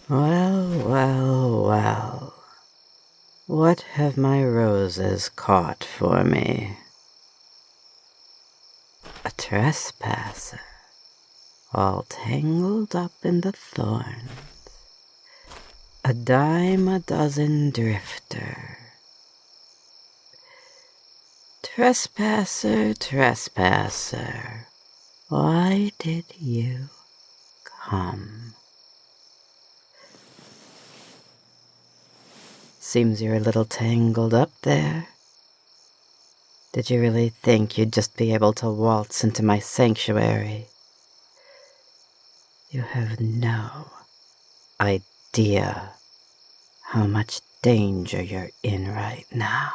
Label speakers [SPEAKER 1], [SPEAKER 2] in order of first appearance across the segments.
[SPEAKER 1] Well, well, well. What have my roses caught for me? A trespasser, all tangled up in the thorns. A dime a dozen drifter. Trespasser, trespasser, why did you come? Seems you're a little tangled up there. Did you really think you'd just be able to waltz into my sanctuary? You have no idea how much danger you're in right now.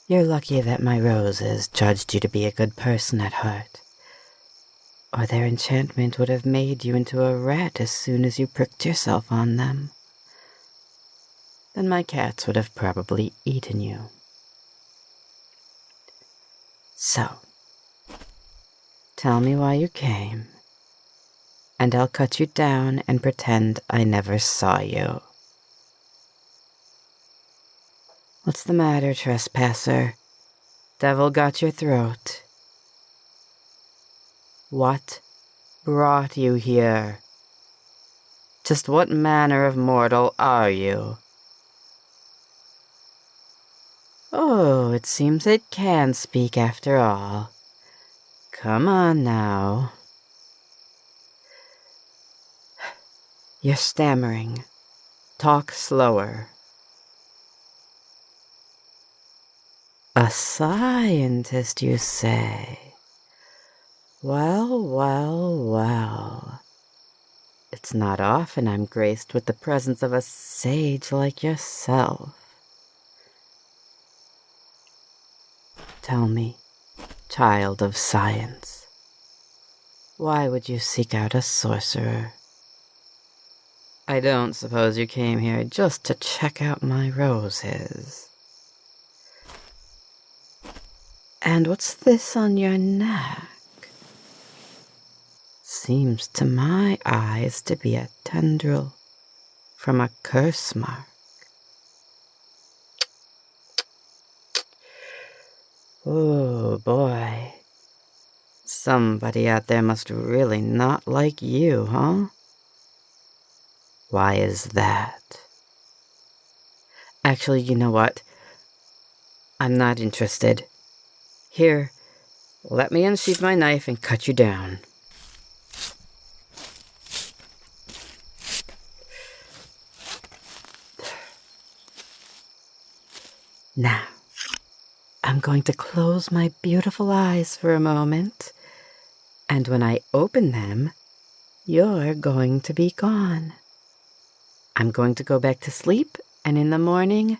[SPEAKER 1] You're lucky that my roses judged you to be a good person at heart, or their enchantment would have made you into a rat as soon as you pricked yourself on them. Then my cats would have probably eaten you. So, tell me why you came, and I'll cut you down and pretend I never saw you. What's the matter, trespasser? Devil got your throat. What brought you here? Just what manner of mortal are you? Oh, it seems it can speak after all. Come on now. You're stammering. Talk slower. A scientist, you say? Well, well, well. It's not often I'm graced with the presence of a sage like yourself. Tell me, child of science, why would you seek out a sorcerer? I don't suppose you came here just to check out my roses. And what's this on your neck? Seems to my eyes to be a tendril from a curse mark. Oh boy. Somebody out there must really not like you, huh? Why is that? Actually, you know what? I'm not interested. Here, let me unsheath my knife and cut you down. Now, I'm going to close my beautiful eyes for a moment, and when I open them, you're going to be gone. I'm going to go back to sleep, and in the morning,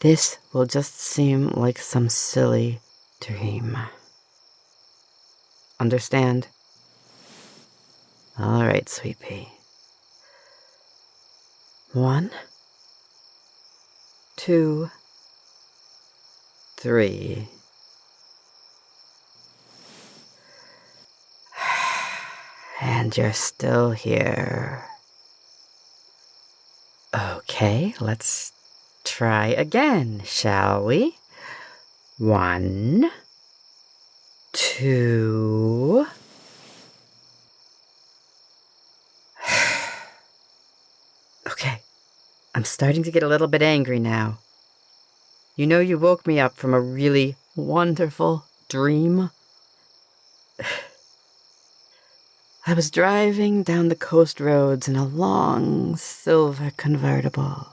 [SPEAKER 1] this will just seem like some silly dream. Understand? All right, sweet pea. 1, 2, 3. And you're still here. Okay, let's try again, shall we? 1, 2. Okay, I'm starting to get a little bit angry now. You know you woke me up from a really wonderful dream. I was driving down the coast roads in a long silver convertible.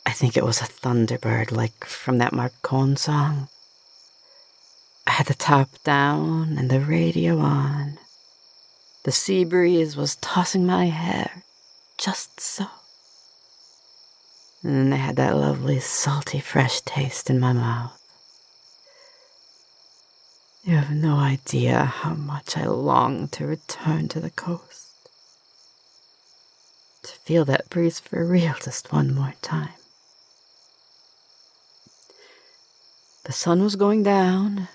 [SPEAKER 1] I think it was a Thunderbird, like from that Mark Cohn song. I had the top down and the radio on. The sea breeze was tossing my hair, just so. And then I had that lovely, salty, fresh taste in my mouth. You have no idea how much I long to return to the coast. To feel that breeze for real just one more time. The sun was going down,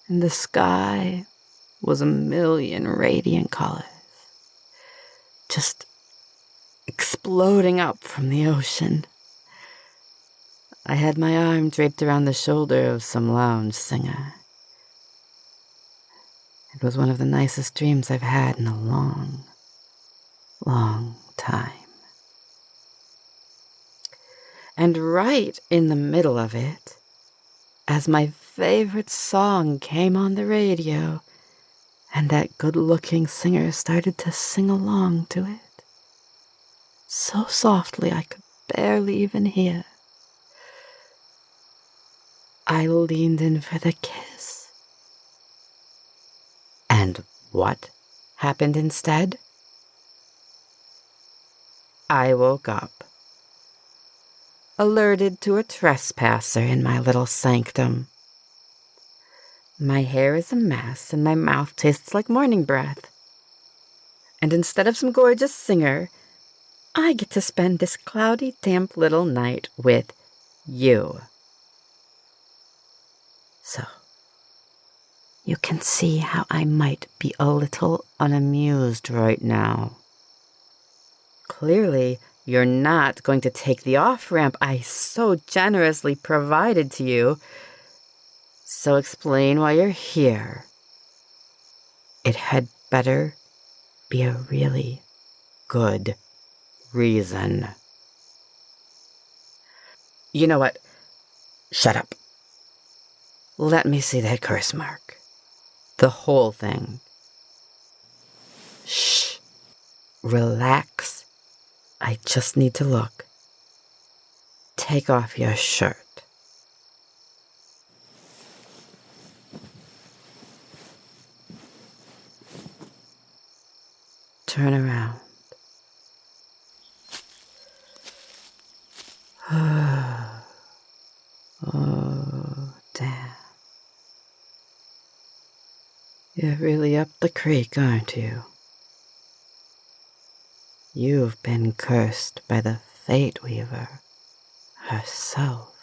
[SPEAKER 1] and the sky was a million radiant colors, just exploding up from the ocean. I had my arm draped around the shoulder of some lounge singer. It was one of the nicest dreams I've had in a long, long time. And right in the middle of it, as my favorite song came on the radio, and that good-looking singer started to sing along to it, so softly I could barely even hear, I leaned in for the kiss. And what happened instead? I woke up, alerted to a trespasser in my little sanctum. My hair is a mess and my mouth tastes like morning breath. And instead of some gorgeous singer, I get to spend this cloudy, damp little night with you. So, you can see how I might be a little unamused right now. Clearly, you're not going to take the off-ramp I so generously provided to you. So explain why you're here. It had better be a really good reason. You know what? Shut up. Let me see that curse mark. The whole thing. Shh. Relax. I just need to look. Take off your shirt. Turn around. Oh, damn. You're really up the creek, aren't you? You've been cursed by the Fateweaver herself.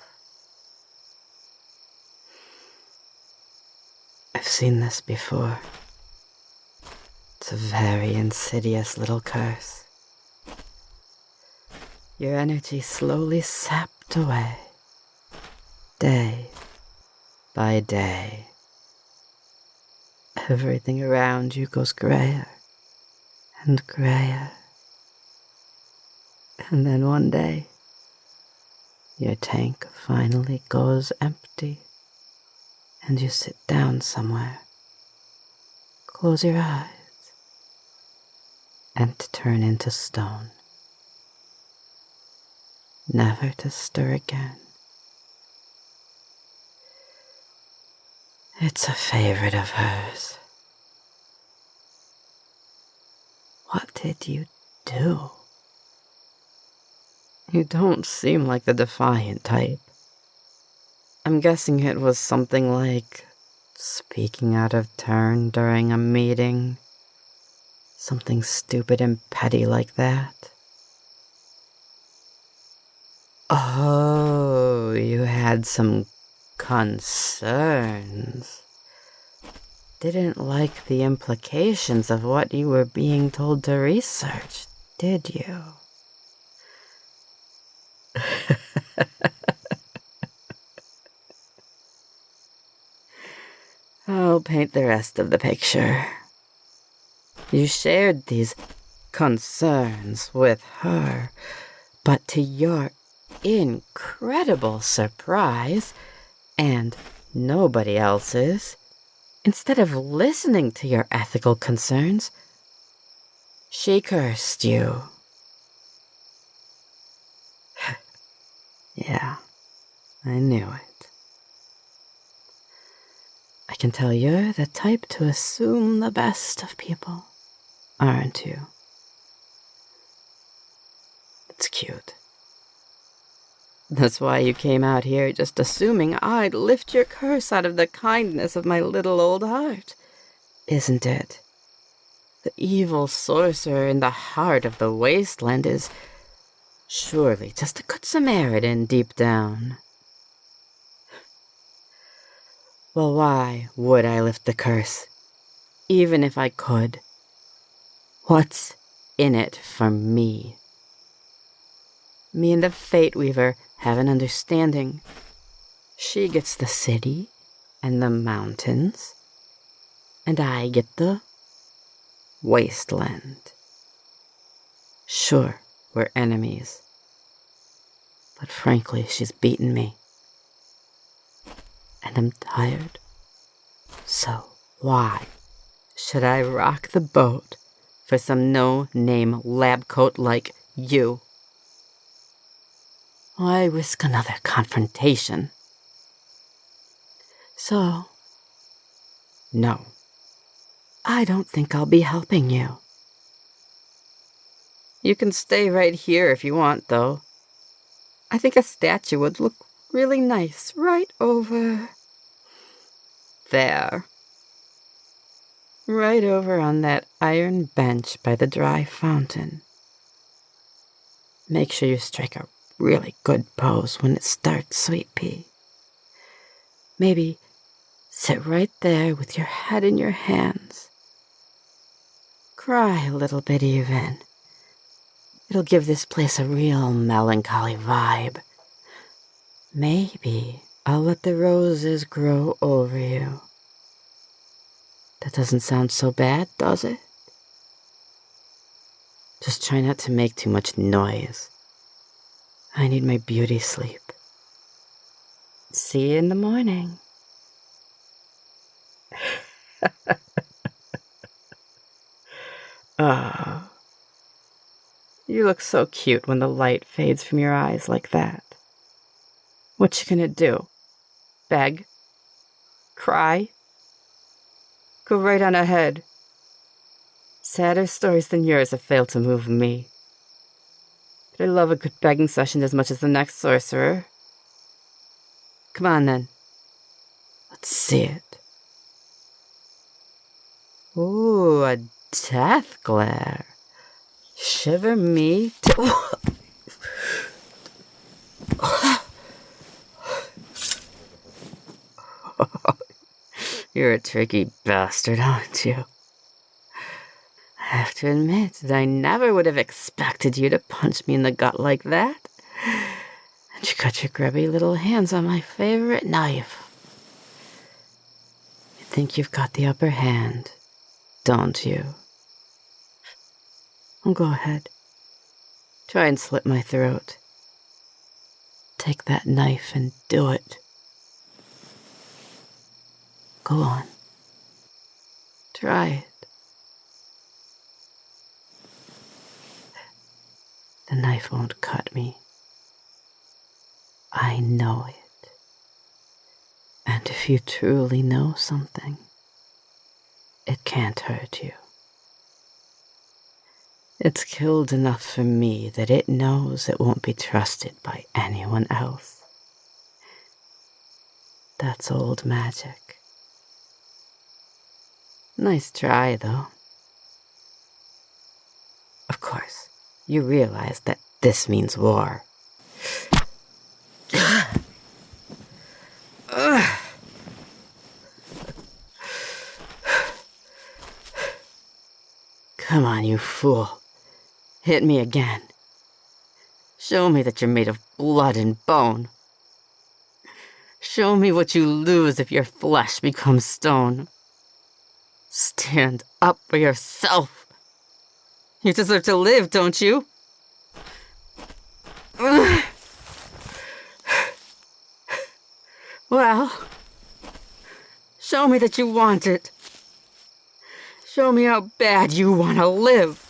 [SPEAKER 1] I've seen this before. It's a very insidious little curse. Your energy slowly sapped away, day by day. Everything around you goes grayer and grayer. And then one day, your tank finally goes empty, and you sit down somewhere, close your eyes, and turn into stone, never to stir again. It's a favorite of hers. What did you do? You don't seem like the defiant type. I'm guessing it was something like speaking out of turn during a meeting. Something stupid and petty like that. Oh, you had some concerns. Didn't like the implications of what you were being told to research, did you? I'll paint the rest of the picture. You shared these concerns with her, but to your incredible surprise, and nobody else's, instead of listening to your ethical concerns, she cursed you. Yeah, I knew it. I can tell you're the type to assume the best of people, aren't you? It's cute. That's why you came out here just assuming I'd lift your curse out of the kindness of my little old heart, isn't it? The evil sorcerer in the heart of the wasteland is surely just a good Samaritan deep down. Well, why would I lift the curse? even if I could. What's in it for me? Me and the Fateweaver have an understanding. She gets the city and the mountains, and I get the wasteland. Sure, we're enemies, but frankly, she's beaten me. And I'm tired. So why should I rock the boat for some no-name lab coat like you? Why risk another confrontation? So, no, I don't think I'll be helping you. You can stay right here if you want, though. I think a statue would look really nice right over there. Right over on that iron bench by the dry fountain. Make sure you strike a really good pose when it starts, sweet pea. Maybe sit right there with your head in your hands. Cry a little bit even. It'll give this place a real melancholy vibe. Maybe I'll let the roses grow over you. That doesn't sound so bad, does it? Just try not to make too much noise. I need my beauty sleep. See you in the morning. Oh, you look so cute when the light fades from your eyes like that. What you gonna do? Beg? Cry? Go right on ahead. Sadder stories than yours have failed to move me. But I love a good begging session as much as the next sorcerer. Come on, then. Let's see it. Ooh, a death glare. Shiver me to... You're a tricky bastard, aren't you? I have to admit that I never would have expected you to punch me in the gut like that. And you got your grubby little hands on my favorite knife. You think you've got the upper hand, don't you? Well, go ahead. Try and slit my throat. Take that knife and do it. Go on. Try it. The knife won't cut me. I know it. And if you truly know something, it can't hurt you. It's killed enough for me that it knows it won't be trusted by anyone else. That's old magic. Nice try, though. Of course, you realize that this means war. Come on, you fool. Hit me again. Show me that you're made of blood and bone. Show me what you lose if your flesh becomes stone. Stand up for yourself. You deserve to live, don't you? Well, show me that you want it. Show me how bad you want to live.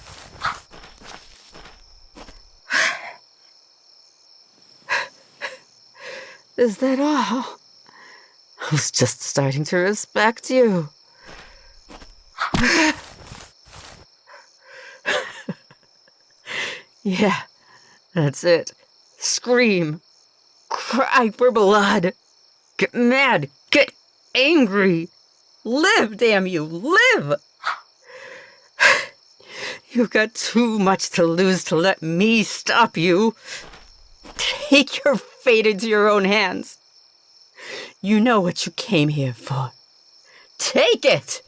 [SPEAKER 1] Is that all? I was just starting to respect you. Yeah, that's it. Scream. Cry for blood. Get mad. Get angry. Live, damn you, live! You've got too much to lose to let me stop you. Take your fate into your own hands. You know what you came here for. Take it!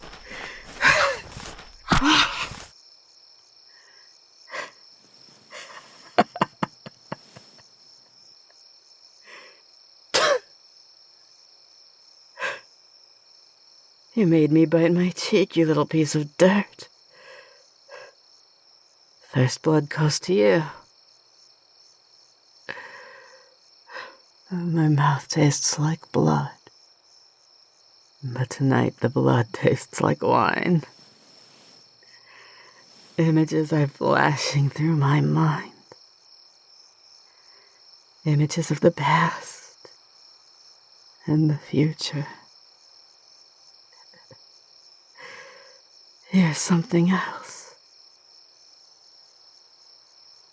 [SPEAKER 1] You made me bite my cheek, you little piece of dirt. First blood goes to you. My mouth tastes like blood. But tonight the blood tastes like wine. Images are flashing through my mind. Images of the past and the future. Here's something else.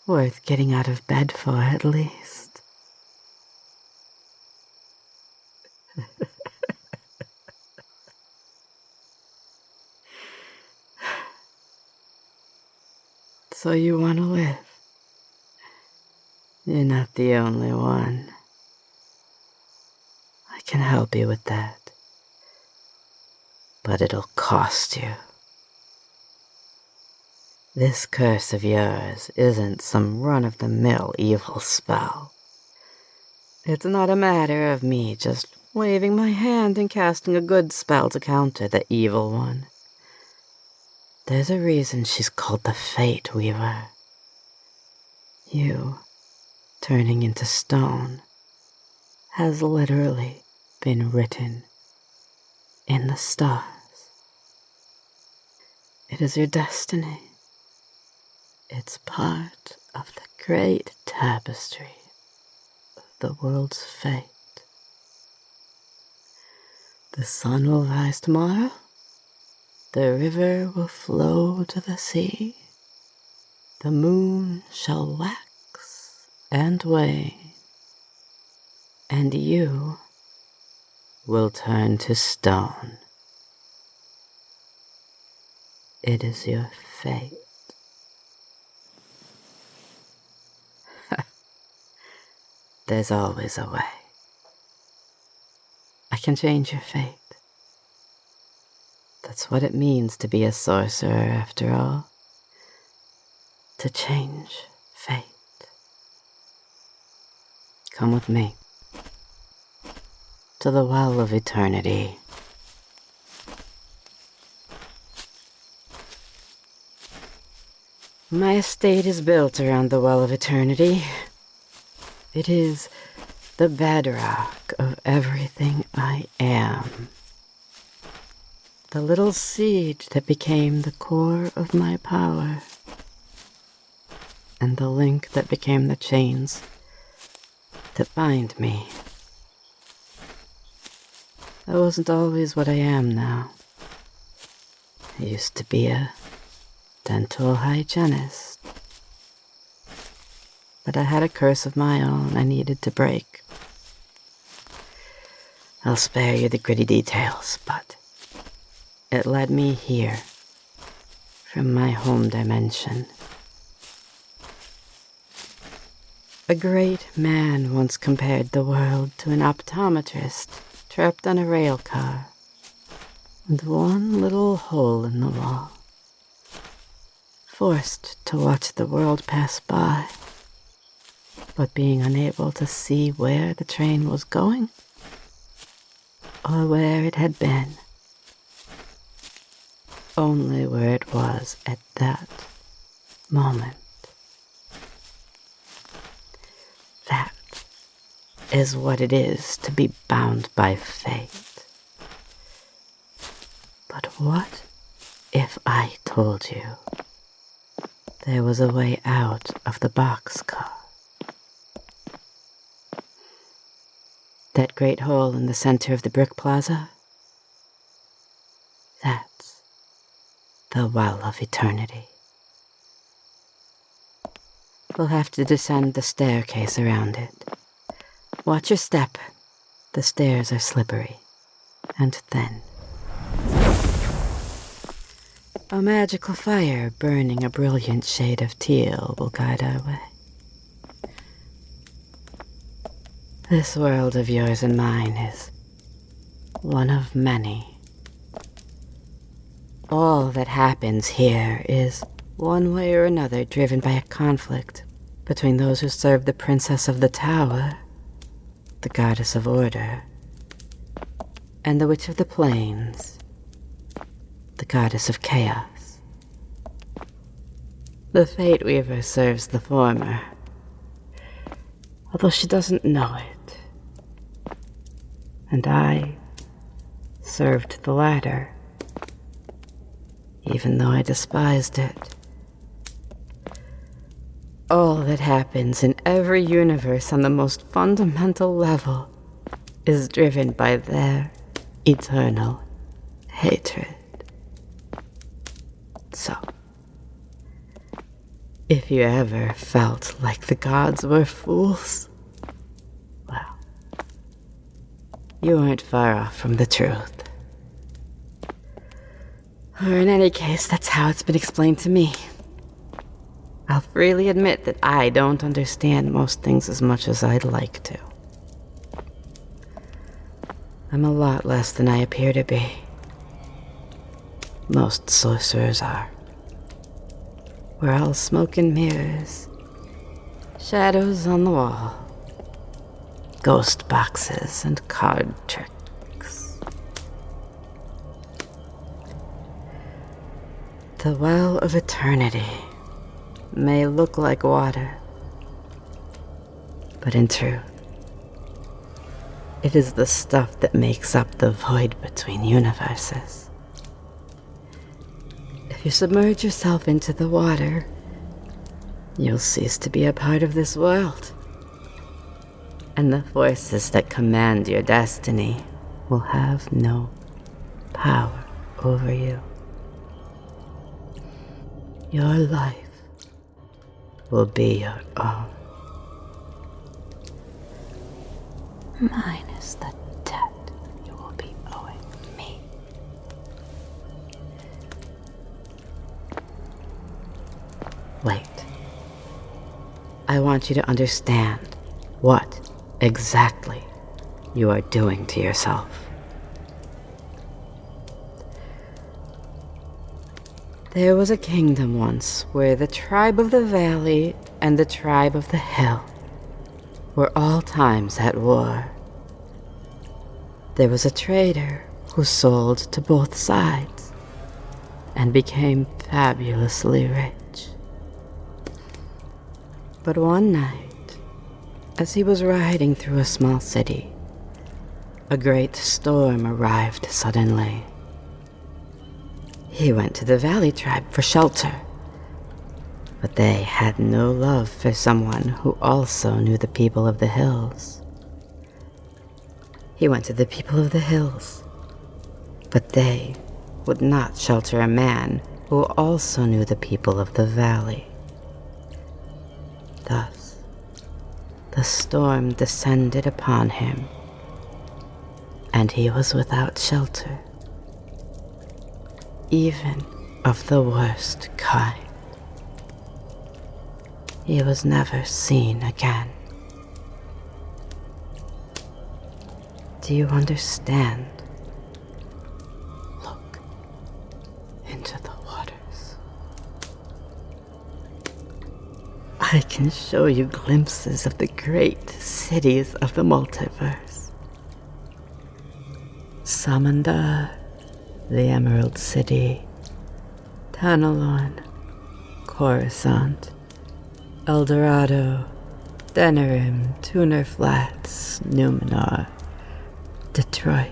[SPEAKER 1] Worth getting out of bed for, at least. So you want to live? You're not the only one. I can help you with that. But it'll cost you. This curse of yours isn't some run-of-the-mill evil spell. It's not a matter of me just waving my hand and casting a good spell to counter the evil one. There's a reason she's called the Fateweaver. You, turning into stone, has literally been written in the stars. It is your destiny. It's part of the great tapestry of the world's fate. The sun will rise tomorrow. The river will flow to the sea. The moon shall wax and wane. And you will turn to stone. It is your fate. There's always a way. I can change your fate. That's what it means to be a sorcerer, after all. To change fate. Come with me. To the Well of Eternity. My estate is built around the Well of Eternity. It is the bedrock of everything I am. The little seed that became the core of my power. And the link that became the chains that bind me. I wasn't always what I am now. I used to be a dental hygienist. But I had a curse of my own I needed to break. I'll spare you the gritty details, but it led me here, from my home dimension. A great man once compared the world to an optometrist trapped on a rail car, with one little hole in the wall, forced to watch the world pass by, but being unable to see where the train was going, or where it had been, only where it was at that moment. That is what it is to be bound by fate. But what if I told you there was a way out of the boxcar? That great hole in the center of the brick plaza? That's the Well of Eternity. We'll have to descend the staircase around it. Watch your step. The stairs are slippery and thin. A magical fire burning a brilliant shade of teal will guide our way. This world of yours and mine is one of many. All that happens here is, one way or another, driven by a conflict between those who serve the Princess of the Tower, the Goddess of Order, and the Witch of the Plains, the Goddess of Chaos. The Fateweaver serves the former, although she doesn't know it. And I served the latter, even though I despised it. All that happens in every universe on the most fundamental level is driven by their eternal hatred. So, if you ever felt like the gods were fools, well, you weren't far off from the truth. Or in any case, that's how it's been explained to me. I'll freely admit that I don't understand most things as much as I'd like to. I'm a lot less than I appear to be. Most sorcerers are. We're all smoke and mirrors, shadows on the wall, ghost boxes and card tricks. The Well of Eternity may look like water, but in truth, it is the stuff that makes up the void between universes. If you submerge yourself into the water, you'll cease to be a part of this world, and the forces that command your destiny will have no power over you. Your life will be your own, minus the debt you will be owing me. Wait. I want you to understand what exactly you are doing to yourself. There was a kingdom once where the tribe of the valley and the tribe of the hill were all times at war. There was a trader who sold to both sides and became fabulously rich. But one night, as he was riding through a small city, a great storm arrived suddenly. He went to the valley tribe for shelter, but they had no love for someone who also knew the people of the hills. He went to the people of the hills, but they would not shelter a man who also knew the people of the valley. Thus, the storm descended upon him, and he was without shelter, even of the worst kind. He was never seen again. Do you understand? Look into the waters. I can show you glimpses of the great cities of the multiverse. Samandar, the Emerald City, Tanalorn, Coruscant, Eldorado, Denerim, Tuner Flats, Numenor, Detroit.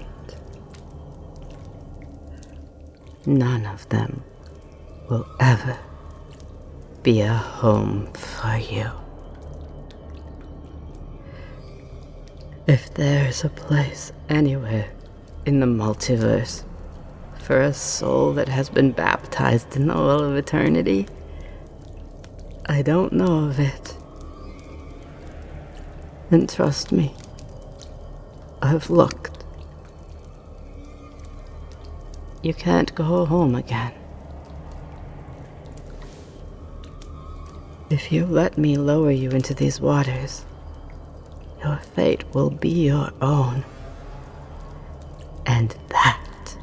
[SPEAKER 1] None of them will ever be a home for you. If there's a place anywhere in the multiverse for a soul that has been baptized in the well of eternity, I don't know of it. And trust me, I've looked. You can't go home again. If you let me lower you into these waters, your fate will be your own. And that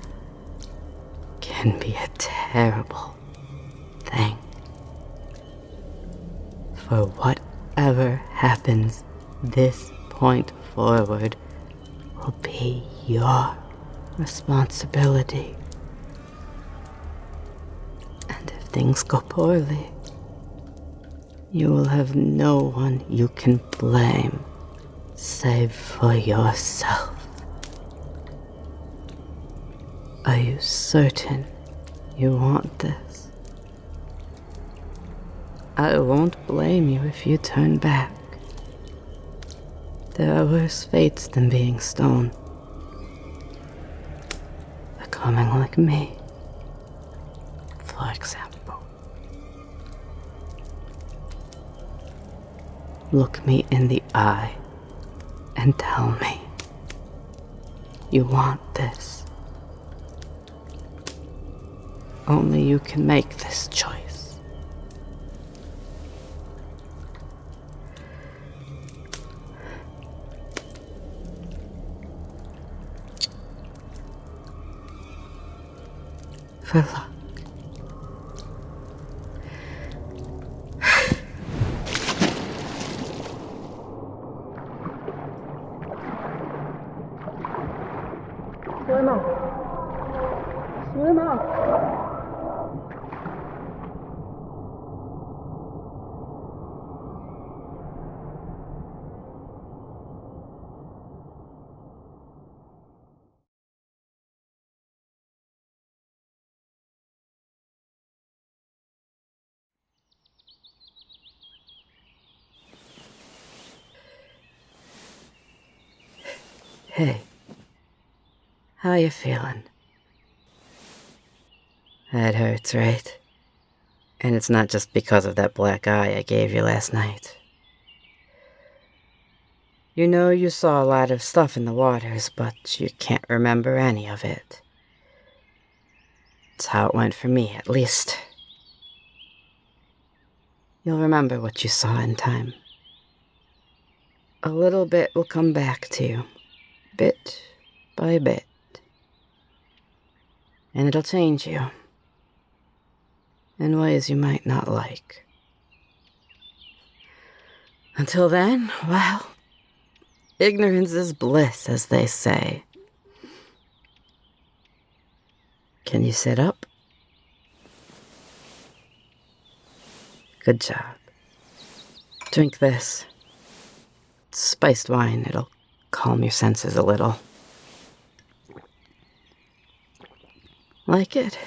[SPEAKER 1] can can be a terrible thing. For whatever happens this point forward will be your responsibility. And if things go poorly, you will have no one you can blame save for yourself. Are you certain you want this? I won't blame you if you turn back. There are worse fates than being stone. Becoming like me, for example. Look me in the eye and tell me you want this. Only you can make this choice. For luck. Swim out. Swim out. Hey, how you feeling? That hurts, right? And it's not just because of that black eye I gave you last night. You know you saw a lot of stuff in the waters, but you can't remember any of it. It's how it went for me, at least. You'll remember what you saw in time. A little bit will come back to you, bit by bit. And it'll change you in ways you might not like. Until then, well, ignorance is bliss, as they say. Can you sit up? Good job. Drink this. It's spiced wine. It'll calm your senses a little. Like it?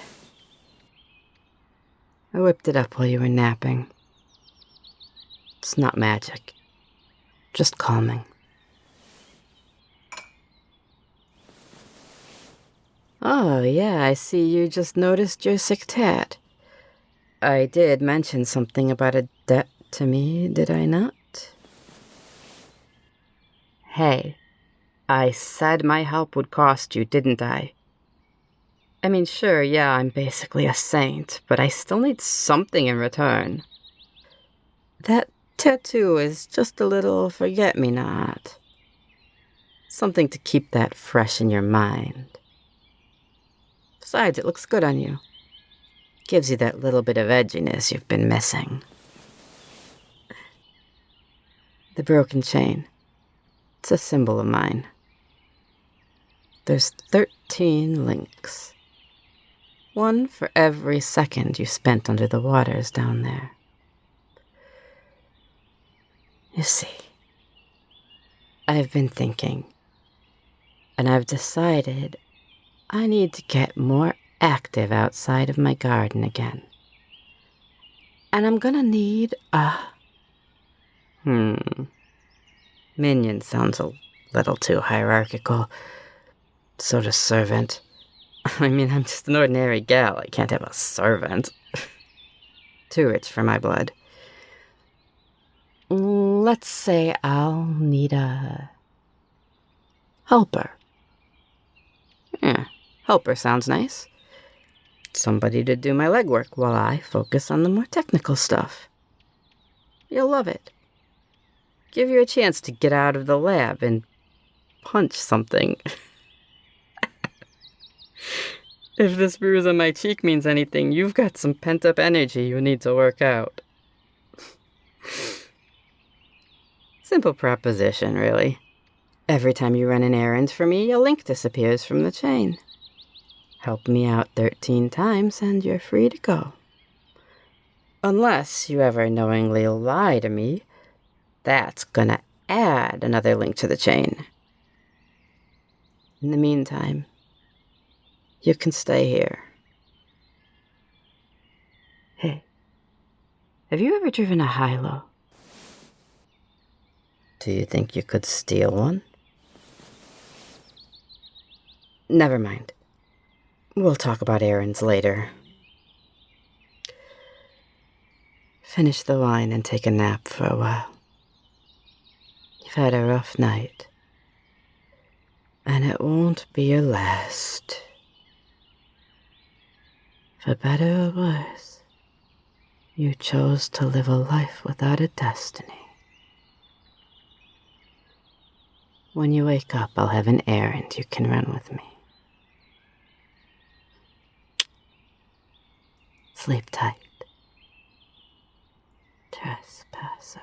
[SPEAKER 1] I whipped it up while you were napping. It's not magic. Just calming. Oh, yeah, I see you just noticed your sick tat. I did mention something about a debt to me, did I not? Hey, I said my help would cost you, didn't I? I mean, sure, yeah, I'm basically a saint, but I still need something in return. That tattoo is just a little forget-me-not. Something to keep that fresh in your mind. Besides, it looks good on you. Gives you that little bit of edginess you've been missing. The broken chain. It's a symbol of mine. There's 13 links. One for every second you spent under the waters down there. You see, I've been thinking, and I've decided I need to get more active outside of my garden again. And I'm gonna need a... Minion sounds a little too hierarchical. So does servant. I mean, I'm just an ordinary gal. I can't have a servant. Too rich for my blood. Let's say I'll need a... helper. Yeah, helper sounds nice. Somebody to do my legwork while I focus on the more technical stuff. You'll love it. Give you a chance to get out of the lab and punch something. If this bruise on my cheek means anything, you've got some pent-up energy you need to work out. Simple proposition, really. Every time you run an errand for me, a link disappears from the chain. Help me out 13 times and you're free to go. Unless you ever knowingly lie to me, that's gonna add another link to the chain. In the meantime, you can stay here. Hey, have you ever driven a high-low? Do you think you could steal one? Never mind. We'll talk about errands later. Finish the wine and take a nap for a while. You've had a rough night, and it won't be your last. For better or worse, you chose to live a life without a destiny. When you wake up, I'll have an errand you can run with me. Sleep tight, trespasser.